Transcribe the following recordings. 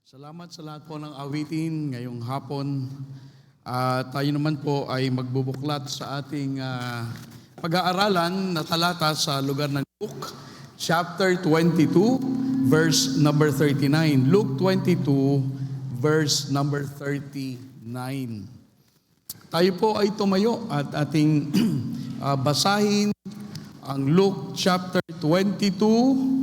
Salamat sa lahat po ng awitin ngayong hapon. Tayo naman po ay magbubuklat sa ating pag-aaralan na talata sa lugar ng Luke, chapter 22, verse number 39. Luke 22, verse number 39. Tayo po ay tumayo at ating basahin ang Luke chapter 22.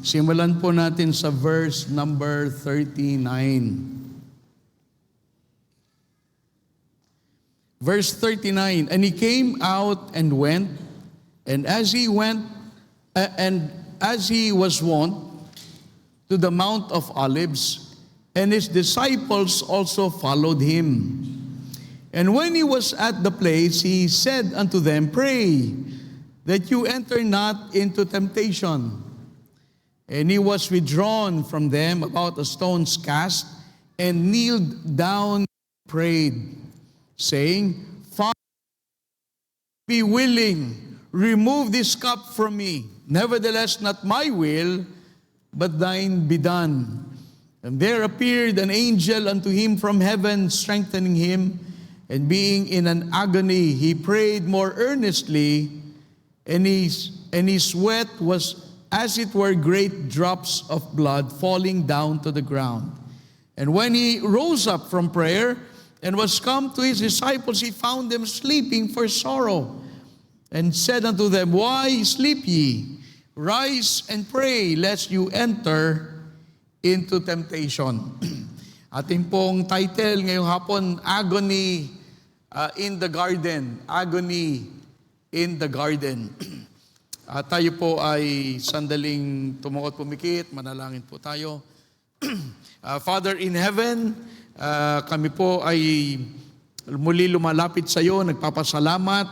Simulan po natin sa verse number 39. Verse 39, and he came out and went, and as he was wont, to the Mount of Olives, and his disciples also followed him. And when he was at the place, he said unto them, Pray that you enter not into temptation. And he was withdrawn from them about a stone's cast, and kneeled down and prayed, saying, Father, be willing, remove this cup from me. Nevertheless, not my will, but thine be done. And there appeared an angel unto him from heaven, strengthening him. And being in an agony, he prayed more earnestly, and his sweat was as it were great drops of blood falling down to the ground. And when he rose up from prayer and was come to his disciples, he found them sleeping for sorrow, and said unto them, Why sleep ye? Rise and pray, lest you enter into temptation. Ating pong title ngayong hapon, Agony in the Garden. Agony in the Garden. Tayo po ay sandaling tumuot pumikit, manalangin po tayo. Father in heaven, kami po ay muli lumalapit sa iyo, nagpapasalamat.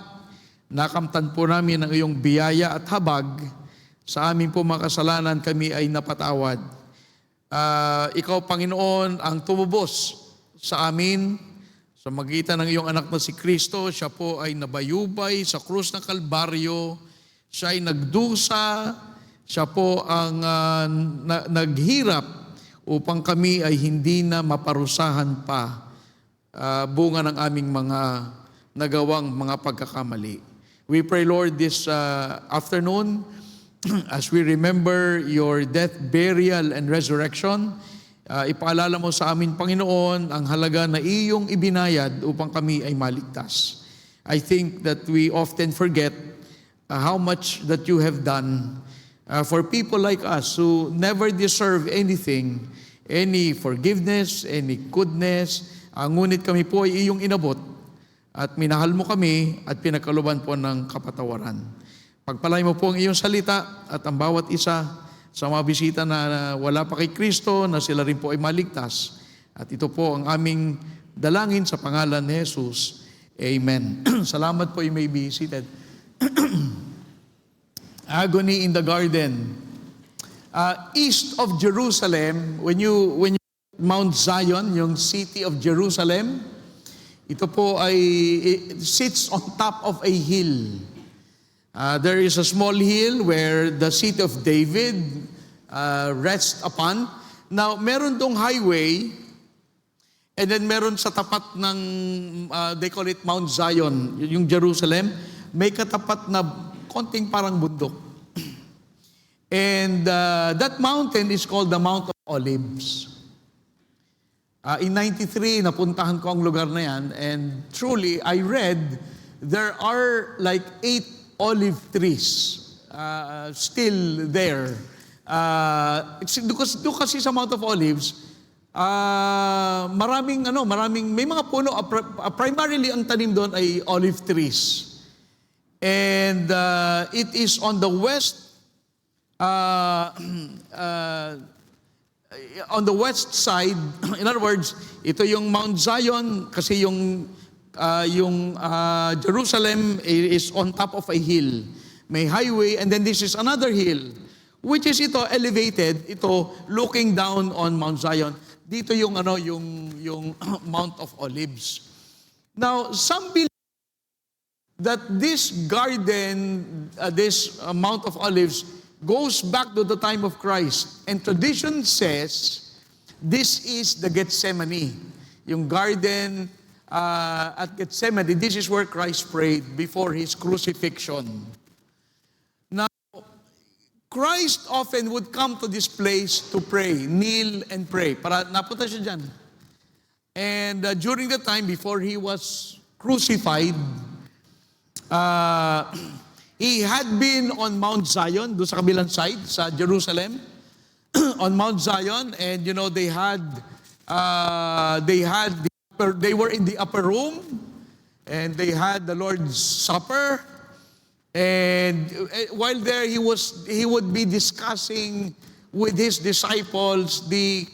Nakamtan po namin ang iyong biyaya at habag. Sa amin po mga kasalanan, kami ay napatawad. Ikaw, Panginoon, ang tumubos sa amin sa magitan ng iyong anak na si Kristo. Siya po ay nabayubay sa krus ng Kalbaryo. Siya ay nagdusa, siya po ang naghirap upang kami ay hindi na maparusahan pa bunga ng aming mga nagawang mga pagkakamali. We pray, Lord, this afternoon, as we remember your death, burial, and resurrection, ipaalala mo sa amin, Panginoon, ang halaga na iyong ibinayad upang kami ay maligtas. I think that we often forget how much that you have done for people like us who never deserve anything, any forgiveness, any goodness. Ngunit kami po ay iyong inabot at minahal mo kami at pinagkalooban po ng kapatawaran. Pagpalay mo po ang iyong salita at ang bawat isa sa mga bisita na wala pa kay Kristo, na sila rin po ay maligtas. At ito po ang aming dalangin sa pangalan ni Jesus. Amen. Salamat po, you may be seated. Agony in the Garden. East of Jerusalem, when you Mount Zion, yung city of Jerusalem, ito po ay it sits on top of a hill. There is a small hill where the city of David rests upon. Now, meron dong highway, and then meron sa tapat ng, they call it Mount Zion, yung Jerusalem, may katapat na konting parang bundok. And that mountain is called the Mount of Olives. In 93, napuntahan ko ang lugar na yan, and truly, I read, there are like 8 olive trees still there. Doon kasi sa Mount of Olives, maraming, may mga puno, primarily ang tanim doon ay olive trees. And it is on the west side. In other words, ito yung Mount Zion kasi yung Jerusalem is on top of a hill. May highway, and then this is another hill, which is ito elevated, ito looking down on Mount Zion. Dito yung Mount of Olives. Now, some believe that this garden, this Mount of Olives, goes back to the time of Christ. And tradition says, this is the Gethsemane. Yung garden at Gethsemane, this is where Christ prayed before His crucifixion. Now, Christ often would come to this place to pray, kneel and pray. Para napunta siya dyan. And during the time before He was crucified, He had been on Mount Zion, doon sa kabilang side, sa Jerusalem, on Mount Zion, and they were in the upper room, and they had the Lord's Supper, and while there he would be discussing with His disciples the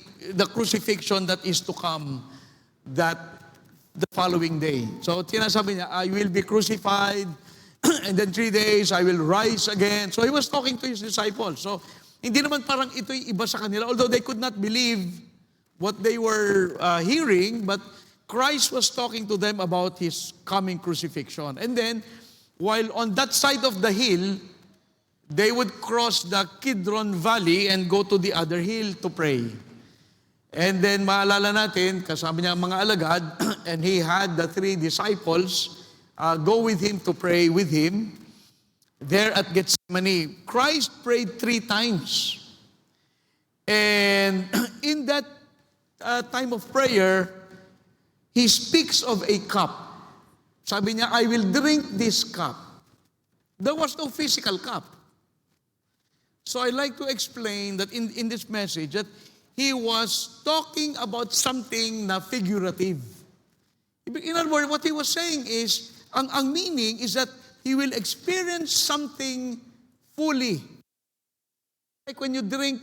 crucifixion that is to come, that the following day. So sinasabi niya, I will be crucified, and then 3 days I will rise again. So He was talking to His disciples. So hindi naman parang ito'y iba sa kanila, although they could not believe what they were hearing, but Christ was talking to them about His coming crucifixion. And then, while on that side of the hill, they would cross the Kidron Valley and go to the other hill to pray. And then, maalala natin, kasama niya ang mga alagad, and He had the 3 disciples go with Him to pray with Him there at Gethsemane. Christ prayed 3 times. And in that time of prayer, He speaks of a cup. Sabi niya, I will drink this cup. There was no physical cup. So I like to explain that in this message that He was talking about something na figurative. In other words, what He was saying is, ang meaning is that He will experience something fully. Like when you drink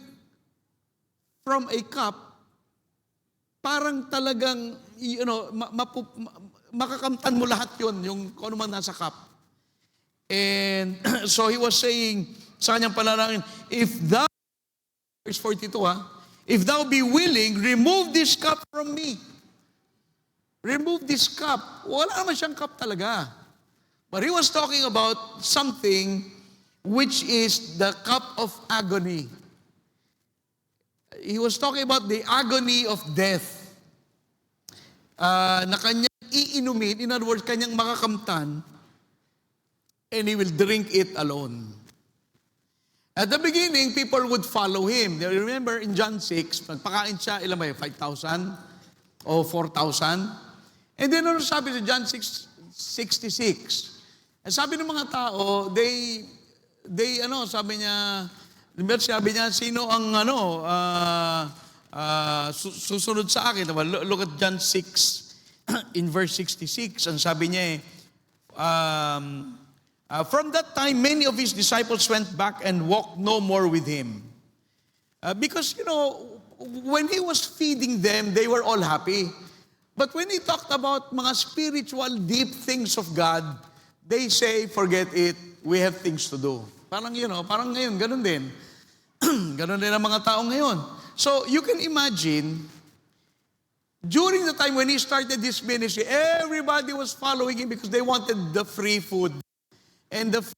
from a cup, parang talagang, makakamtan mo lahat yun, yung kung ano man nasa cup. And so He was saying sa kanyang panalangin, if thou, verse 42 if thou be willing, remove this cup from me. Remove this cup. Wala naman siyang cup talaga. But He was talking about something which is the cup of agony. He was talking about the agony of death. Na kanyang iinumin, in other words, kanyang makakamtan, and He will drink it alone. At the beginning, people would follow Him. You remember in John 6, nagpakain siya, ilan ba 5,000 o 4,000? And then ano sabi sa John 6:66? Sabi ng mga tao, sabi niya, sino ang susunod sa akin? Look at John 6 in verse 66. Ang sabi niya from that time, many of His disciples went back and walked no more with Him. Because, when He was feeding them, they were all happy. But when He talked about mga spiritual, deep things of God, they say, forget it, we have things to do. Parang parang ngayon, ganun din. Ganun din ang mga tao ngayon. So, you can imagine, during the time when He started this ministry, everybody was following Him because they wanted the free food and the free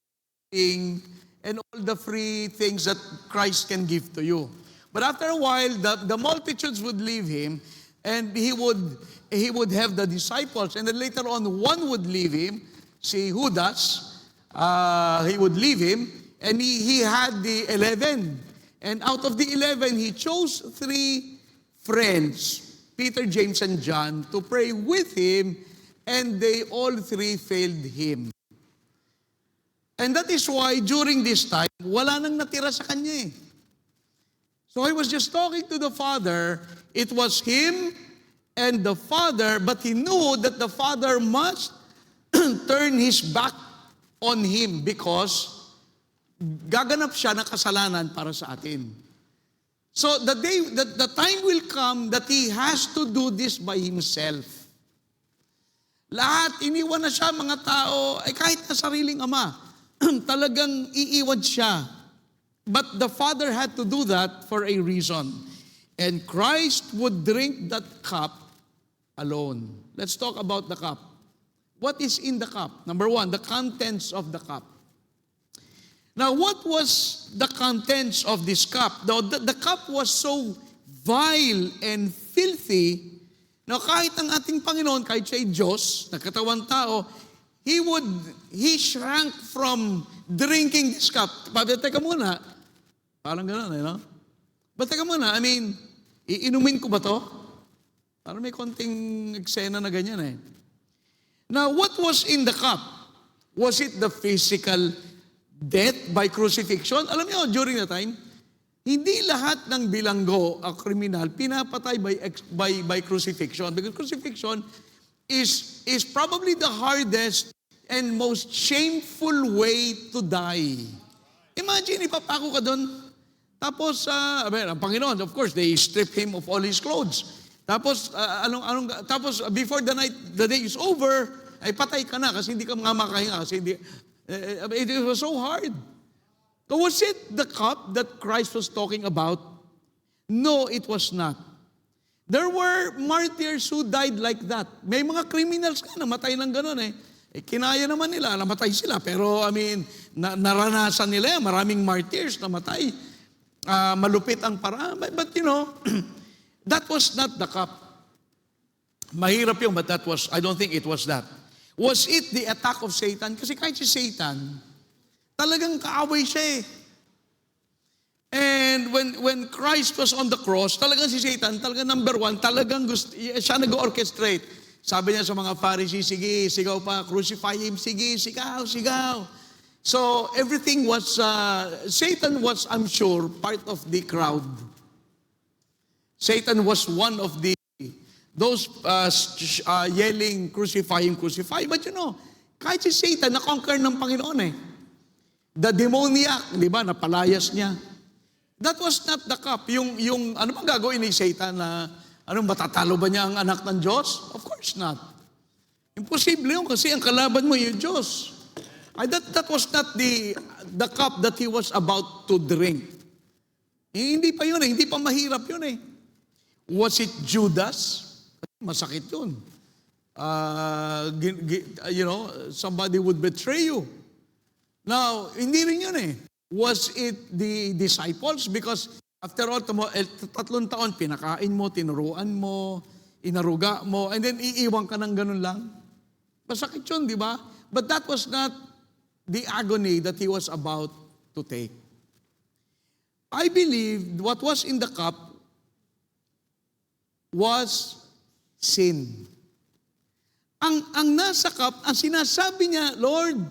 thing and all the free things that Christ can give to you. But after a while, the multitudes would leave Him, and He would have the disciples, and then later on, one would leave Him, si Judas, He would leave Him, and he had the 11. And out of the 11, He chose 3 friends, Peter, James, and John, to pray with Him, and they all 3 failed Him. And that is why during this time, wala nang natira sa Kanya. So He was just talking to the Father. It was Him and the Father, but He knew that the Father must turn His back on Him because gaganap siya ng kasalanan para sa atin. So the time will come that He has to do this by Himself. Lahat, iniwan na siya, mga tao, kahit na sariling ama, talagang iiwan siya. But the Father had to do that for a reason. And Christ would drink that cup alone. Let's talk about the cup. What is in the cup? Number 1, the contents of the cup. Now, what was the contents of this cup? The cup was so vile and filthy na kahit ang ating Panginoon, kahit siya'y Diyos, nagkatawang tao, he shrank from drinking this cup. But teka muna, parang gano'n, no? But teka muna, I mean, iinumin ko ba to? Parang may konting eksena na ganyan eh. Now, what was in the cup? Was it the physical death by crucifixion? Alam niyo, during the time, hindi lahat ng bilanggo, kriminal, pinapatay by crucifixion. Because crucifixion is probably the hardest and most shameful way to die. Imagine, ipapako ka doon. Tapos, ang Panginoon, of course, they strip him of all his clothes. Tapos, tapos before the day is over, ay patay ka na kasi hindi ka nga makahinga. Kasi it was so hard. So was it the cup that Christ was talking about? No, it was not. There were martyrs who died like that. May mga criminals ka namatay ng gano'n eh. Kinaya naman nila, namatay sila. Pero I mean, naranasan nila, maraming martyrs namatay. Malupit ang paraan. But you know, that was not the cup. Mahirap yung, but I don't think it was that. Was it the attack of Satan? Kasi kahit si Satan, talagang kaaway siya eh. And when Christ was on the cross, talagang si Satan, talagang number one, talagang siya nag-orchestrate. Sabi niya sa mga Pharisees, sige, sigaw pa, crucify him, sige, sigaw, sigaw. So everything was, Satan was, I'm sure, part of the crowd. Satan was one of those yelling, crucify him, crucify. But you know, kahit si Satan, na-conquer ng Panginoon eh. The demoniac, di ba, napalayas niya. That was not the cup. Yung ano bang gagawin ni Satan na, matatalo ba niya ang anak ng Diyos? Of course not. Imposible yun kasi ang kalaban mo yung Diyos. That was not the cup that he was about to drink. Hindi pa yun eh, hindi pa mahirap yun eh. Was it Judas? Masakit yun. Somebody would betray you. Now, hindi rin yun eh. Was it the disciples? Because after all, 3 taon, pinakain mo, tinuruan mo, inaruga mo, and then iiwan ka ng ganun lang. Masakit yun, di ba? But that was not the agony that he was about to take. I believe what was in the cup was sin. Ang nasa cup, ang sinasabi niya, Lord,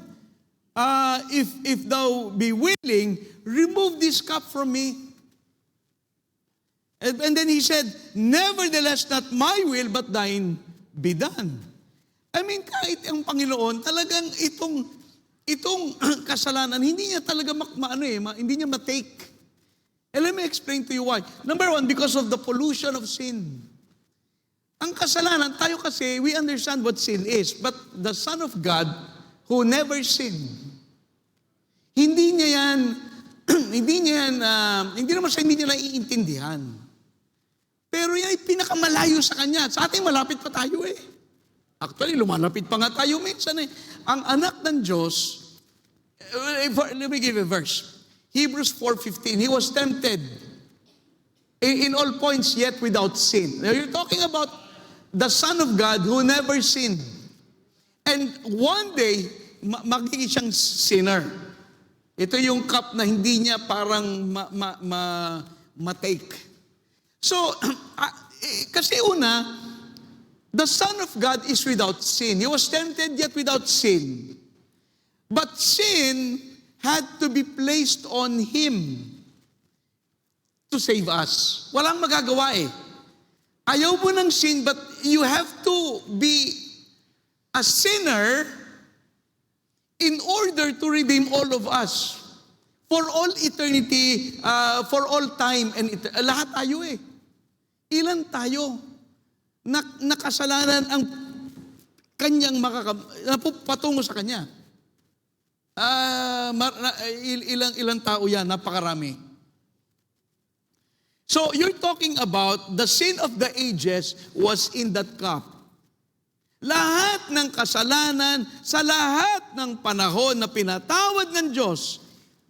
if thou be willing, remove this cup from me. And then he said, nevertheless, not my will, but thine be done. I mean, kahit ang Panginoon, talagang itong kasalanan, hindi niya talaga hindi niya matake. And let me explain to you why. Number one, because of the pollution of sin. Ang kasalanan, tayo kasi, we understand what sin is. But the Son of God, who never sinned, hindi niya naiintindihan. Pero yan ay pinakamalayo sa Kanya. Sa atin, malapit pa tayo eh. Actually, lumalapit pa nga tayo minsan eh. Ang anak ng Diyos, let me give a verse. Hebrews 4:15, He was tempted in all points yet without sin. Now, you're talking about the Son of God who never sinned. And one day, magiging siyang sinner. Ito yung cup na hindi niya parang matake. So, kasi una, the Son of God is without sin. He was tempted yet without sin. But sin had to be placed on Him to save us. Walang magagawa eh. Ayaw mo ng sin, but you have to be a sinner in order to redeem all of us. For all eternity, for all time, and lahat tayo eh. Ilan tayo nakasalanan ang kanyang patungo sa Kanya? Ilang tao yan, napakarami. So, you're talking about the sin of the ages was in that cup. Lahat ng kasalanan, sa lahat ng panahon na pinatawad ng Diyos,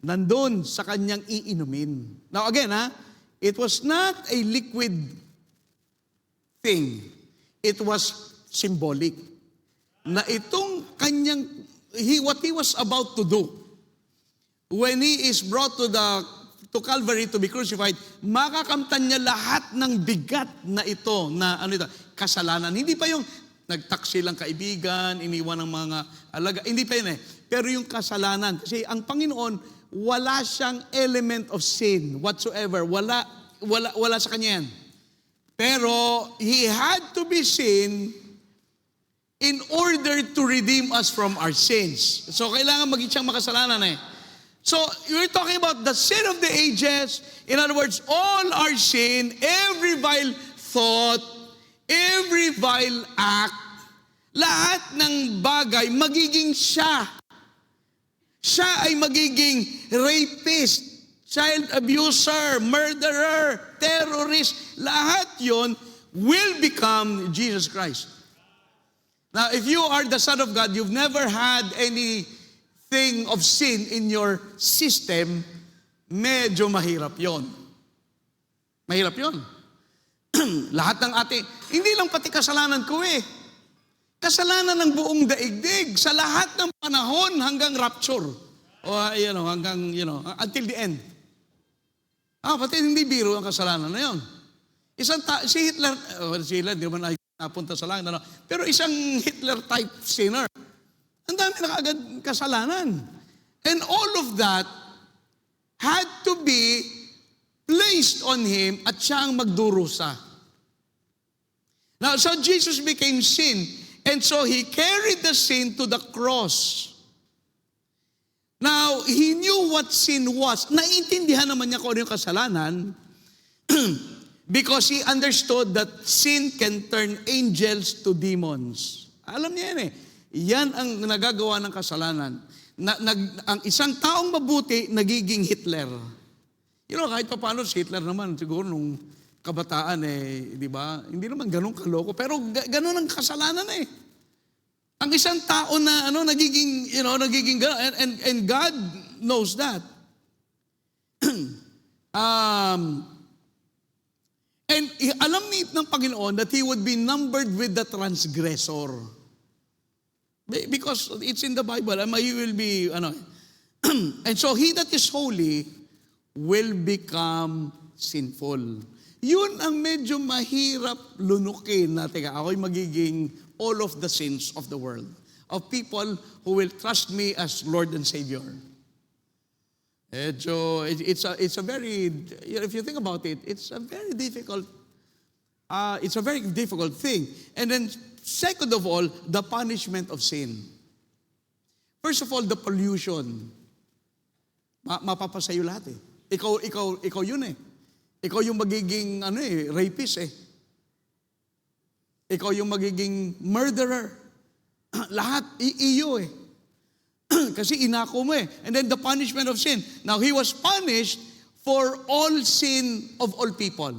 nandun sa kanyang iinumin. Now again, it was not a liquid thing. It was symbolic. Na itong kanyang, what he was about to do, when he is brought to Calvary to be crucified, makakamtan niya lahat ng bigat na ito, na kasalanan. Hindi pa yung nagtaksi lang kaibigan, iniwan ng mga alaga, hindi pa yun eh. Pero yung kasalanan, kasi ang Panginoon, wala siyang element of sin whatsoever. Wala sa kanya yan. Pero he had to be sin in order to redeem us from our sins. So kailangan maging siyang makasalanan eh. So, we're talking about the sin of the ages. In other words, all our sin, every vile thought, every vile act, lahat ng bagay, magiging siya. Siya ay magiging rapist, child abuser, murderer, terrorist. Lahat yon will become Jesus Christ. Now, if you are the Son of God, you've never had any thing of sin in your system, medyo mahirap yon. Mahirap yon. Lahat ng hindi lang pati kasalanan ko eh. Kasalanan ng buong daigdig sa lahat ng panahon hanggang rapture. O hanggang, until the end. Pati hindi biro ang kasalanan na yon. Si Hitler, di naman napunta sa langit, pero isang Hitler-type sinner, ang dami na kaagad kasalanan. And all of that had to be placed on him at siya ang magdurusa. Now, so Jesus became sin. And so he carried the sin to the cross. Now, he knew what sin was. Naiintindihan naman niya kung ano yung kasalanan because he understood that sin can turn angels to demons. Alam niya yan eh. Yan ang nagagawa ng kasalanan. Ang isang taong mabuti, nagiging Hitler. Kahit pa paano si Hitler naman, siguro nung kabataan di ba? Hindi naman ganun kaloko, pero ganun ang kasalanan eh. Ang isang tao na nagiging ganun, and God knows that. And alam ng Panginoon that He would be numbered with the transgressor. Because it's in the Bible, he will be, and so he that is holy will become sinful. Yun ang medyo mahirap lunukin na, ako'y magiging all of the sins of the world, of people who will trust me as Lord and Savior. It's a very, if you think about it, it's a very difficult thing. And then, second of all, the punishment of sin. First of all, the pollution. Mapapasayo lahat eh. Ikaw yun eh. Ikaw yung magiging rapist eh. Ikaw yung magiging murderer. Lahat, iyo eh. Kasi inako mo eh. And then the punishment of sin. Now, he was punished for all sin of all people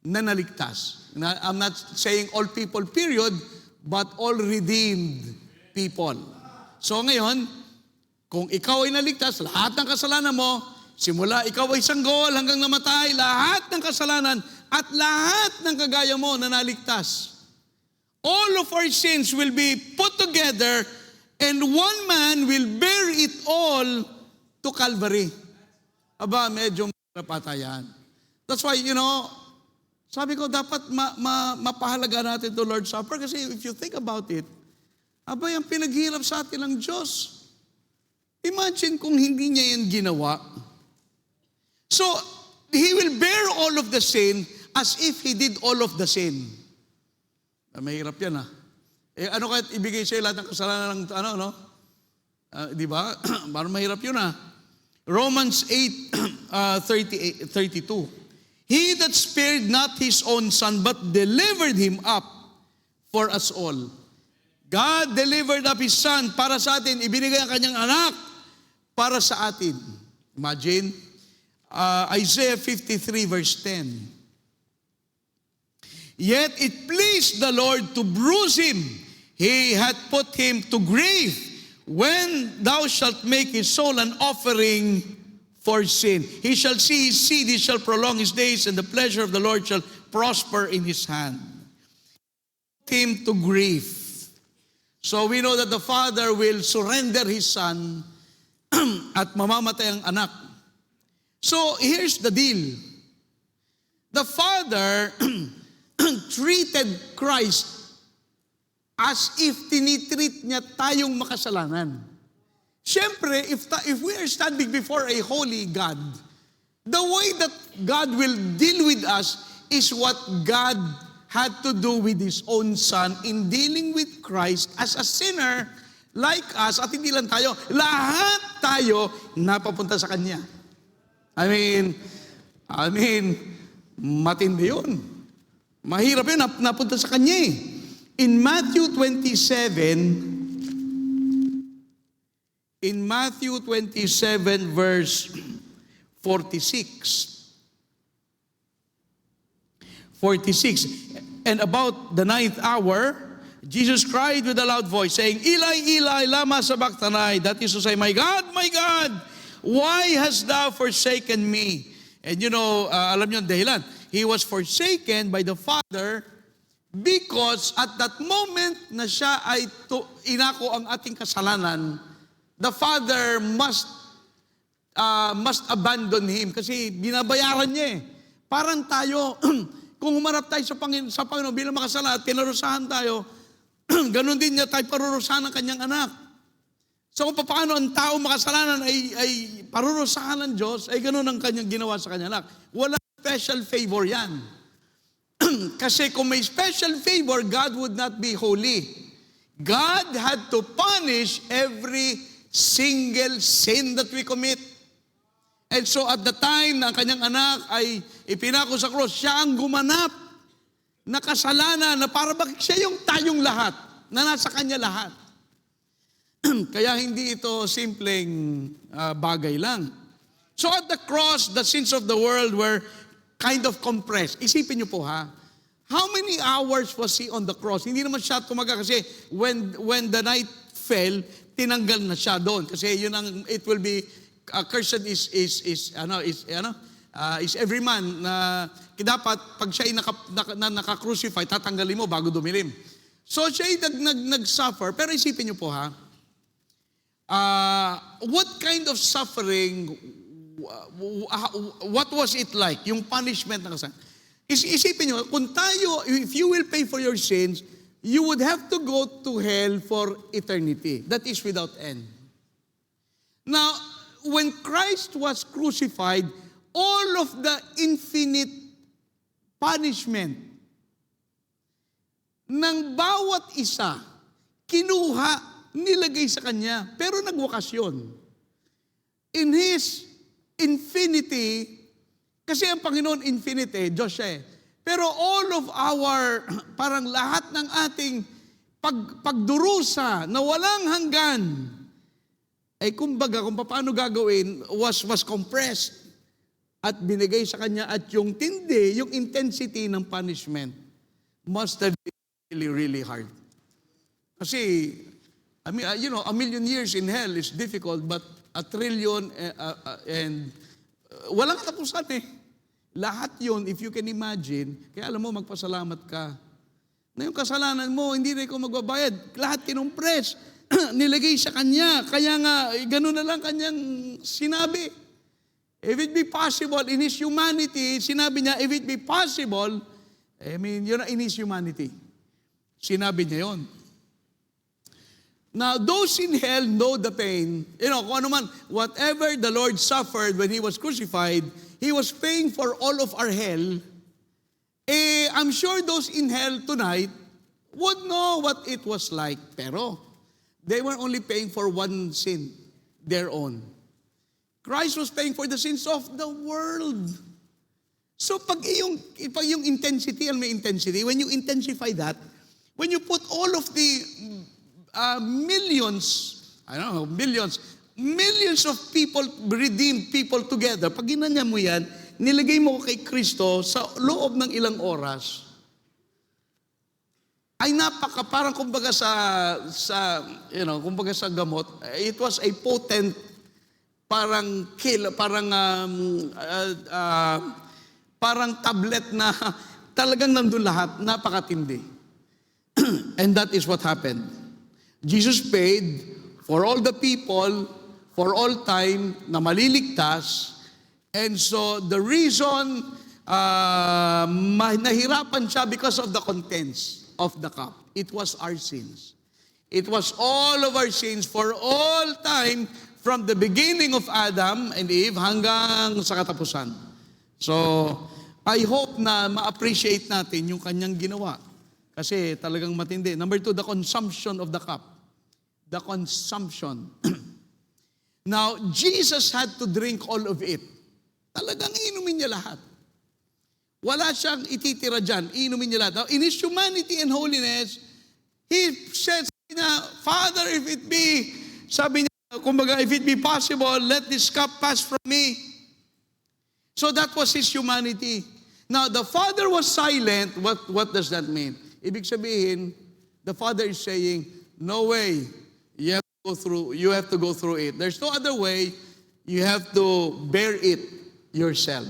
na naligtas. I'm not saying all people, period, but all redeemed people. So ngayon, kung ikaw ay naligtas, lahat ng kasalanan mo, simula ikaw ay sanggol hanggang namatay, lahat ng kasalanan at lahat ng kagaya mo na naligtas. All of our sins will be put together and one man will bear it all to Calvary. Aba, medyo mapatayan. That's why, sabi ko, dapat mapahalaga natin to Lord's Supper kasi if you think about it, abay, ang pinaghirap sa atin ng Diyos. Imagine kung hindi niya yan ginawa. So, He will bear all of the sin as if He did all of the sin. Mahirap yan ano kahit ibigay sa'yo lahat ng kasalanan ng di ba? Parang mahirap yun Romans 8:32. He that spared not His own Son, but delivered Him up for us all. God delivered up His Son para sa atin. Ibinigay ang kanyang anak para sa atin. Imagine, Isaiah 53 verse 10. Yet it pleased the Lord to bruise Him. He had put Him to grief. when thou shalt make his soul an offering for sin, he shall see his seed, he shall prolong his days, and the pleasure of the Lord shall prosper in his hand. Him to grief. So we know that the father will surrender his son at mamamatay ang anak. So here's the deal. The father treated Christ as if tinitreat niya tayong makasalanan. Siyempre, if we are standing before a holy God, the way that God will deal with us is what God had to do with His own Son in dealing with Christ as a sinner like us. At hindi lang tayo, lahat tayo napapunta sa Kanya. I mean, matindi yun. Mahirap yun, napunta sa Kanya eh. In Matthew 27 verse 46. And about the 9th hour, Jesus cried with a loud voice, saying, Eli, Eli, lama sabachthani. That is to say, my God, why hast thou forsaken me? And you know, alam niyo ang dahilan. He was forsaken by the Father because at that moment na siya ay inako ang ating kasalanan, the Father must abandon Him kasi binabayaran niya eh. Parang tayo, kung humarap tayo sa Panginoon bilang makasalanan at pinarusahan tayo, ganun din niya tayo parurusahan ng kanyang anak. So kung paano ang tao makasalanan ay parurusahan ng Diyos, ay ganun ang kanyang ginawa sa kanyang anak. Walang special favor yan. Kasi kung may special favor, God would not be holy. God had to punish every single sin that we commit. And so at the time na kanyang anak ay ipinako sa krus, siya ang gumanap na kasalanan na para bakit siya yung tayong lahat, na nasa kanya lahat. Kaya hindi ito simpleng bagay lang. So at the cross, the sins of the world were kind of compressed. Isipin niyo po ha, how many hours was he on the cross? Hindi naman siya tumaga kasi when the night fell, tinanggal na siya doon. Kasi yun ang, it will be, cursed is every man na dapat pag siya ay naka-crucify, tatanggalin mo bago dumilim. So siya ay nag-suffer. Pero isipin niyo po ha, what kind of suffering, what was it like? Yung punishment na kasalanan. Isipin nyo, kung tayo, if you will pay for your sins, you would have to go to hell for eternity. That is without end. Now, when Christ was crucified, all of the infinite punishment ng bawat isa, kinuha, nilagay sa Kanya, pero nagwakas yun. In His infinity, kasi ang Panginoon infinite, Diyos siya eh. Pero all of our, parang lahat ng ating pagdurusa na walang hanggan, ay kumbaga kung paano gagawin, was compressed at binigay sa Kanya at yung tindi, yung intensity ng punishment must have been really, really hard. Kasi, I mean, you know, 1,000,000 years in hell is difficult, but 1,000,000,000,000 and walang katapusan eh. Lahat yun, if you can imagine, kaya alam mo, magpasalamat ka. Na yung kasalanan mo, hindi na ikaw magbabayad. Lahat kinumpres, nilagay sa Kanya. Kaya nga, ganun na lang Kanyang sinabi. If it be possible, in His humanity, sinabi niya, if it be possible, I mean, yun in His humanity. Sinabi niya yun. Now, those in hell know the pain. You know, kung ano man, whatever the Lord suffered when He was crucified, He was paying for all of our hell. I'm sure those in hell tonight would know what it was like. Pero, they were only paying for one sin, their own. Christ was paying for the sins of the world. So, pag yung intensity, may intensity, when you intensify that, when you put all of the millions of people, redeemed people together, pag ginanya mo yan, nilagay mo kay Kristo sa loob ng ilang oras, ay parang kumbaga kumbaga sa gamot, it was a potent, parang parang tablet na talagang nandun lahat, napakatindi. And that is what happened. Jesus paid for all the people, for all time, na maliligtas. And so the reason nahirapan siya because of the contents of the cup. It was our sins. It was all of our sins for all time, from the beginning of Adam and Eve hanggang sa katapusan. So, I hope na ma-appreciate natin yung kanyang ginawa. Kasi talagang matindi. Number 2, the consumption of the cup. The consumption. Now, Jesus had to drink all of it. Talagang inumin niya lahat. Wala siyang ititira dyan. Inumin niya lahat. Now, in His humanity and holiness, He said, Father, if it be, sabi niya, kumbaga, if it be possible, let this cup pass from me. So that was His humanity. Now, the Father was silent. What does that mean? Ibig sabihin, the Father is saying, no way. You have to go through it. There's no other way. You have to bear it yourself.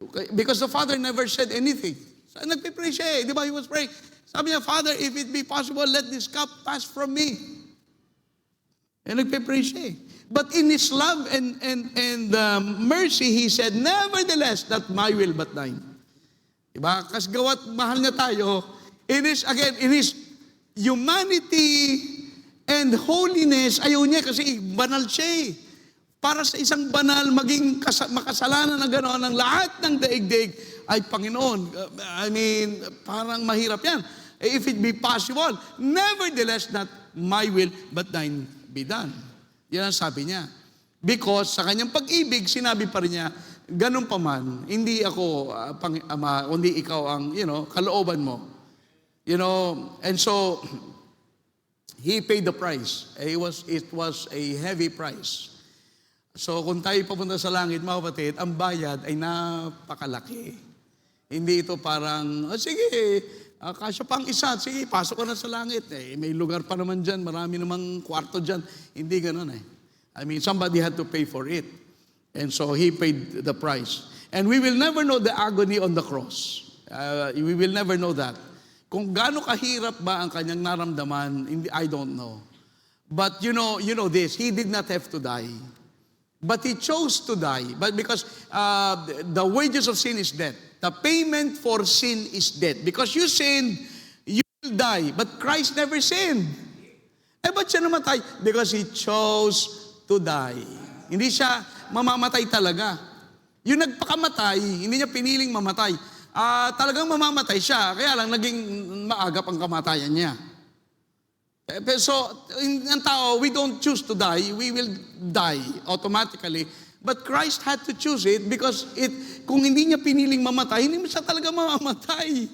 Okay? Because the Father never said anything. So, nagpipray siya eh. Di ba? He was praying. Sabi niya, Father, if it be possible, let this cup pass from me. And nagpipray siya eh. But in His love and mercy, He said, nevertheless, not my will but thine. Diba? Kasi gawat mahal niya tayo, in His humanity and holiness, ayaw niya kasi banal siya eh. Para sa isang banal, maging makasalanan na gano'n, ang lahat ng daigdig ay Panginoon. Parang mahirap yan. If it be possible, nevertheless, not my will, but thine be done. Yan ang sabi niya. Because sa kanyang pag-ibig, sinabi pa rin niya, ganun pa man, hindi ako, Ama, kundi ikaw ang, kalooban mo. And so, He paid the price. It was a heavy price. So, kung tayo papunta sa langit, mga kapatid, ang bayad ay napakalaki. Hindi ito parang, sige, kasya pang isa, sige, pasok ka na sa langit. May lugar pa naman dyan, marami namang kwarto dyan. Hindi ganun eh. Somebody had to pay for it. And so He paid the price. And we will never know the agony on the cross. We will never know that. Kung gaano kahirap ba ang kanyang naramdaman, I don't know. But you know this, He did not have to die. But He chose to die. But because the wages of sin is death. The payment for sin is death. Because you sinned, you will die. But Christ never sinned. Ba't siya namatay? Because He chose to die. Hindi siya mamamatay talaga. Yung nagpakamatay, hindi niya piniling mamatay. Talagang mamamatay siya. Kaya lang naging maagap ang kamatayan niya. So, ang tao, we don't choose to die. We will die automatically. But Christ had to choose it because kung hindi niya piniling mamatay, hindi mo siya talaga mamamatay.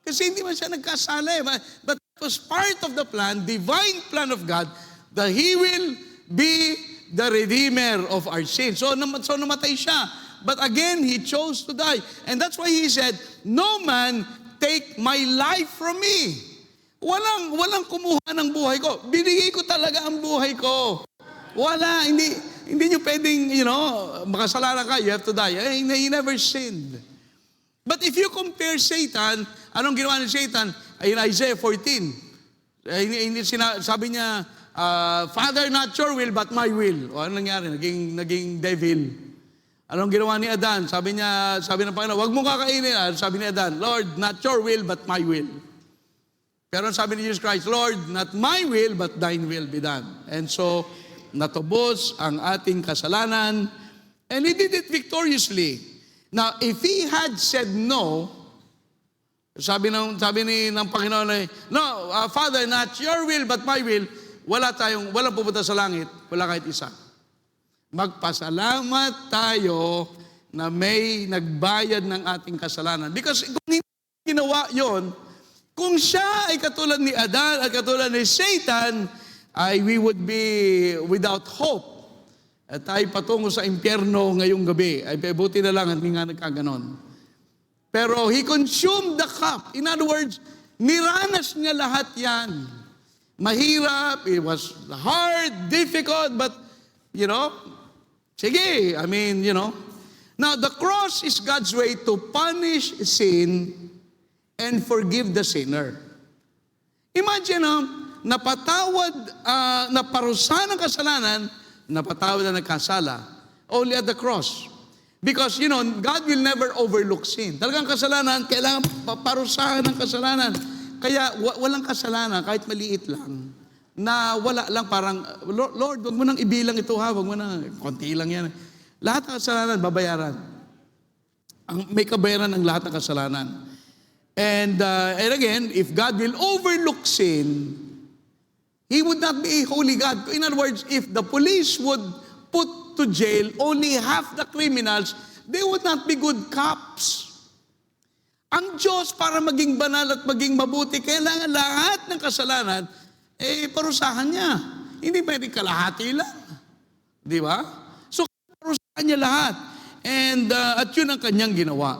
Kasi hindi man siya nagkasala eh. But it was part of the plan, divine plan of God, that He will be the Redeemer of our sins. So namatay siya. But again, He chose to die. And that's why He said, no man take my life from me. Walang kumuha ng buhay ko. Binigay ko talaga ang buhay ko. Wala, hindi nyo pwedeng, makasalanan ka, you have to die. He never sinned. But if you compare Satan, anong ginawa ni Satan? In Isaiah 14, sabi niya, Father, not your will, but my will. O anong nangyari? Naging devil. Anong ginawa ni Adan? Sabi ng Panginoon, wag mo kakainin. Sabi ni Adan, Lord, not your will, but my will. Pero sabi ni Jesus Christ, Lord, not my will, but thine will be done. And so, natubos ang ating kasalanan, and He did it victoriously. Now, if He had said no, sabi ng Panginoon ay, no, Father, not your will, but my will, walang pupunta sa langit, wala kahit isa. Magpasalamat tayo na may nagbayad ng ating kasalanan. Because kung hindi ginawa yon, kung siya ay katulad ni Adan at katulad ni Satan, we would be without hope. At tayo patungo sa impyerno ngayong gabi. Ay buti na lang at hindi nga nagkaganon. Pero He consumed the cup. In other words, niranas niya lahat yan. Mahirap, it was hard, difficult, but, sige, Now, the cross is God's way to punish sin and forgive the sinner. Imagine, napatawad, naparusahan ng kasalanan, napatawad na nagkasala, only at the cross. Because, God will never overlook sin. Talagang kasalanan, kailangan parusahan ng kasalanan. Kaya walang kasalanan, kahit maliit lang, na wala lang parang, Lord, wag mo nang ibilang ito ha, wag mo nang, konti lang yan. Lahat ng kasalanan, babayaran. May kabayaran ng lahat ng kasalanan. And again, if God will overlook sin, He would not be a holy God. In other words, if the police would put to jail only half the criminals, they would not be good cops. Ang Diyos, para maging banal at maging mabuti, kailangan lahat ng kasalanan, parusahan niya. Hindi pwede kalahati lang. Di ba? So, parusahan niya lahat. And at yun ang kanyang ginawa.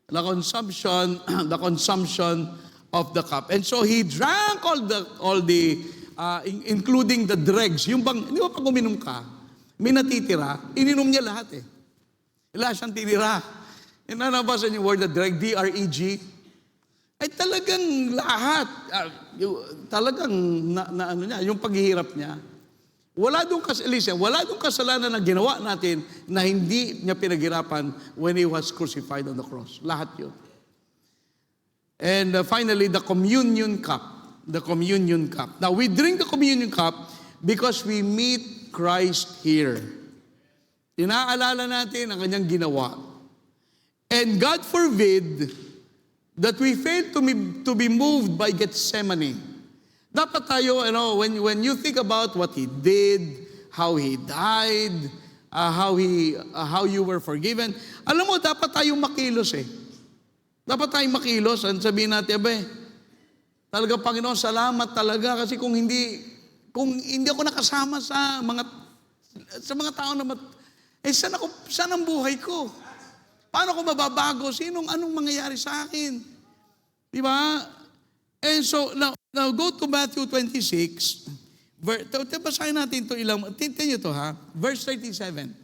The consumption of the cup. And so, He drank all the including the dregs. Yung bang, di ba pag uminom ka, may natitira, ininom niya lahat eh. Wala siyang tinira. Nabasa niyo yung word na dreg, D-R-E-G. Ay talagang lahat, talagang yung paghihirap niya. Wala doon kasalanan na ginawa natin na hindi niya pinaghirapan when He was crucified on the cross. Lahat yun. And finally, the communion cup. The communion cup. Now, we drink the communion cup because we meet Christ here. Inaalala natin ang kanyang ginawa. And God forbid that we fail to be moved by Gethsemane. Dapat tayo, when you think about what He did, how He died, how you were forgiven, alam mo, dapat tayong makilos eh. Dapat tayong makilos. Ang sabihin natin, talaga Panginoon, salamat talaga kasi kung hindi ako nakasama sa mga tao na saan ang buhay ko? Paano ko mababago? Anong mangyayari sa akin? Di ba? And so, now go to Matthew 26. Basahin natin ito ilang, tingnan nyo ito ha. Verse 37.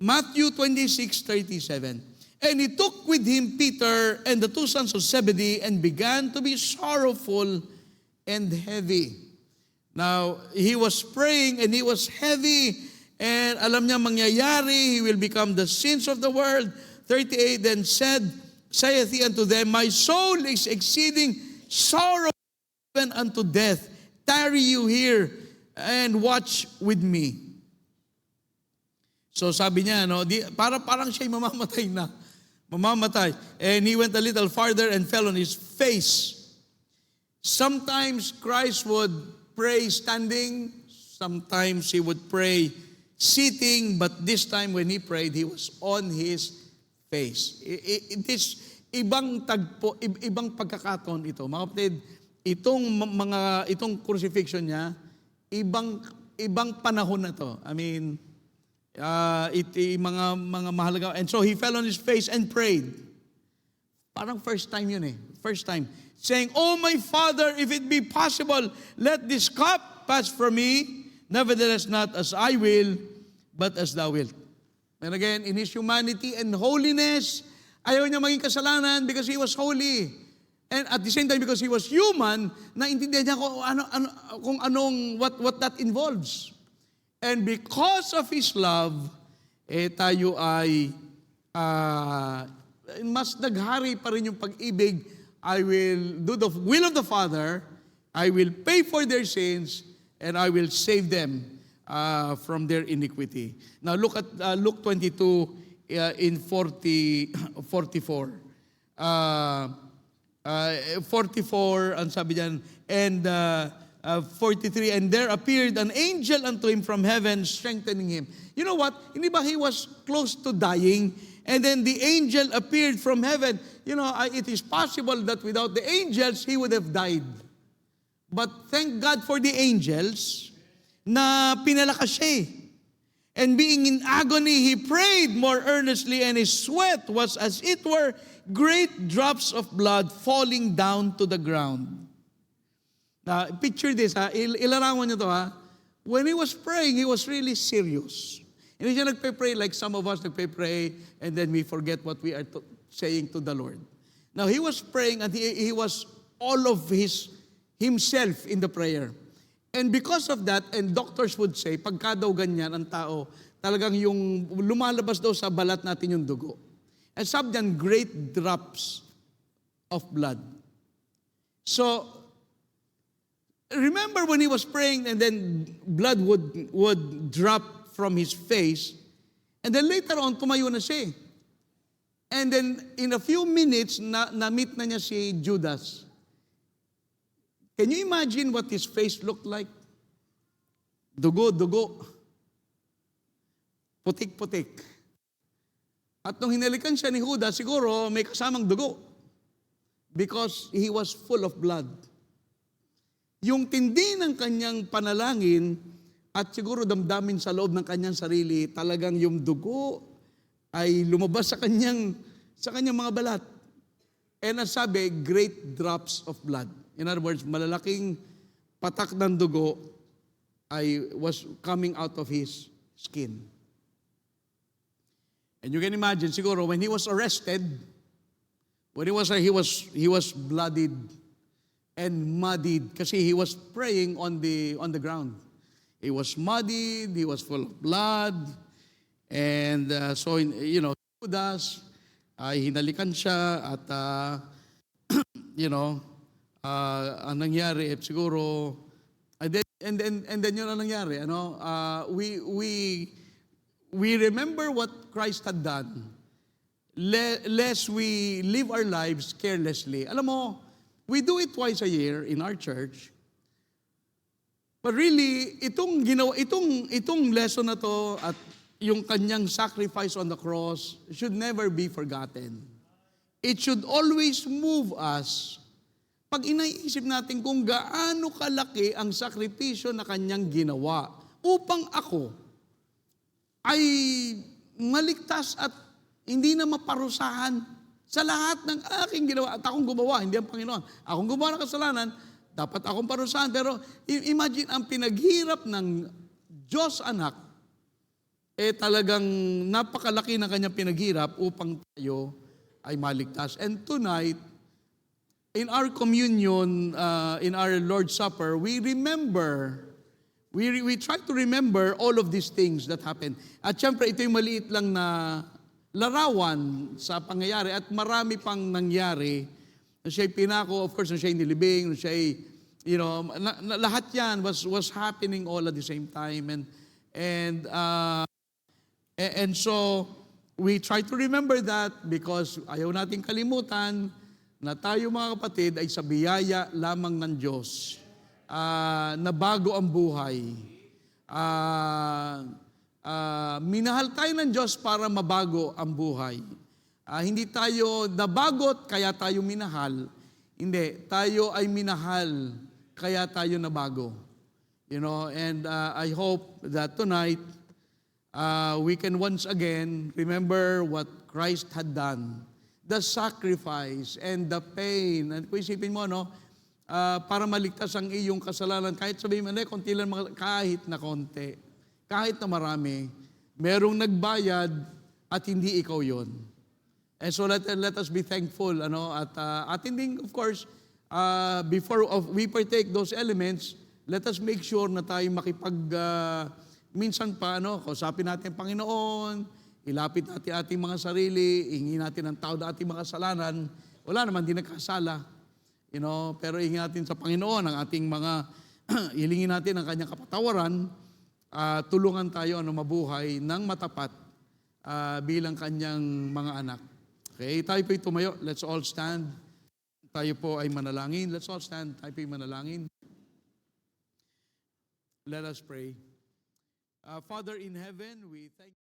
Matthew 26:37. And He took with Him Peter and the two sons of Zebedee and began to be sorrowful and heavy. Now, he was praying and he was heavy and alam niya mangyayari, he will become the sins of the world. 38, then saith He unto them, my soul is exceeding sorrow even unto death. Tarry you here and watch with me. So sabi niya, parang siya'y mamamatay na. Mamamatay. And he went a little farther and fell on his face. Sometimes Christ would pray standing. Sometimes He would pray sitting. But this time when He prayed, He was on His face. It is ibang pagkakataon ito. Mga kapatid, itong crucifixion niya, ibang panahon na to. I mean, mga mahalaga. And so He fell on His face and prayed. Parang first time yun eh. First time. Saying, oh my Father, if it be possible, let this cup pass from me. Nevertheless, not as I will, but as Thou wilt. And again, in His humanity and holiness, ayaw niya maging kasalanan because He was holy. And at the same time, because He was human, naintindihan niya what that involves. And because of His love, tayo ay mas naghari pa rin yung pag-ibig. I will do the will of the Father, I will pay for their sins, and I will save them from their iniquity. Now look at Luke 22 in 44. 44, ang sabi diyan, and 43, and there appeared an angel unto him from heaven, strengthening him. You know what? Hindi ba he was close to dying? And then the angel appeared from heaven. You know, it is possible that without the angels, he would have died. But thank God for the angels na pinalakas siya eh. And being in agony, he prayed more earnestly, and his sweat was as it were great drops of blood falling down to the ground. Now, picture this, ha? Ilarawan niyo to, ha? When he was praying, he was really serious. Hindi siya nagpe-pray like some of us nagpe-pray and then we forget what we are saying to the Lord. Now, he was praying and he was all of himself in the prayer. And because of that, and doctors would say, pagka daw ganyan ang tao, talagang yung lumalabas daw sa balat natin yung dugo. And sabi diyan, great drops of blood. So, remember when he was praying and then blood would drop from his face, and then later on, tumayo na siya. And then, in a few minutes, na-meet na niya si Judas. Can you imagine what his face looked like? Dugo. Putik-putik. At nung hinalikan siya ni Judas, siguro may kasamang dugo. Because he was full of blood. Yung tindi ng kanyang panalangin at siguro damdamin sa loob ng kanyang sarili, talagang yung dugo ay lumabas sa kanyang mga balat. And ang sabi, great drops of blood. In other words, malalaking patak ng dugo was coming out of his skin. And you can imagine, siguro, when he was arrested, he was bloodied and muddied kasi he was praying on the ground. He was muddied, he was full of blood, and so, Judas, hinalikan siya at, ang nangyari, siguro, and then yun ang nangyari, we remember what Christ had done, lest we live our lives carelessly. Alam mo, we do it twice a year in our church, but really, itong lesson na to at yung kanyang sacrifice on the cross should never be forgotten. It should always move us pag inaisip natin kung gaano kalaki ang sakripisyo na kanyang ginawa upang ako ay maligtas at hindi na maparusahan sa lahat ng aking ginawa. At akong gumawa, hindi ang Panginoon. Akong gumawa ng kasalanan, dapat akong parusahan. Pero imagine ang pinaghirap ng Diyos anak, talagang napakalaki ng kanyang pinaghirap upang tayo ay maligtas. And tonight, in our communion, in our Lord's Supper, we remember, we try to remember all of these things that happened. At syempre, ito yung maliit lang na larawan sa pangyayari at marami pang nangyari. Siya'y pinako, of course, siya'y nilibing, siya'y, lahat yan was happening all at the same time. And so, we try to remember that because ayaw nating kalimutan na tayo mga kapatid ay sa biyaya lamang ng Diyos na bago ang buhay. Minahal tayo ng Diyos para mabago ang buhay. Hindi tayo nabagot kaya tayo minahal. Hindi, tayo ay minahal kaya tayo nabago. And I hope that tonight we can once again remember what Christ had done. The sacrifice and the pain. And kung isipin mo, para maligtas ang iyong kasalanan, kahit sabihin mo, konti lang, kahit na konti, kahit na marami, merong nagbayad at hindi ikaw yon. And so let us be thankful. At atinding, of course, before we partake those elements, let us make sure na tayo minsan pa, kausapin natin ang Panginoon, ilapit natin ating mga sarili, hingi natin ang tawad ating mga kasalanan. Wala naman, di nagkasala. Pero hingi natin sa Panginoon ang ating mga, hilingin natin ang kanyang kapatawaran, tulungan tayo mabuhay ng matapat bilang kanyang mga anak. Okay, tayo po'y tumayo. Let's all stand. Tayo po ay manalangin. Let's all stand. Tayo po'y manalangin. Let us pray. Father in heaven, we thank you.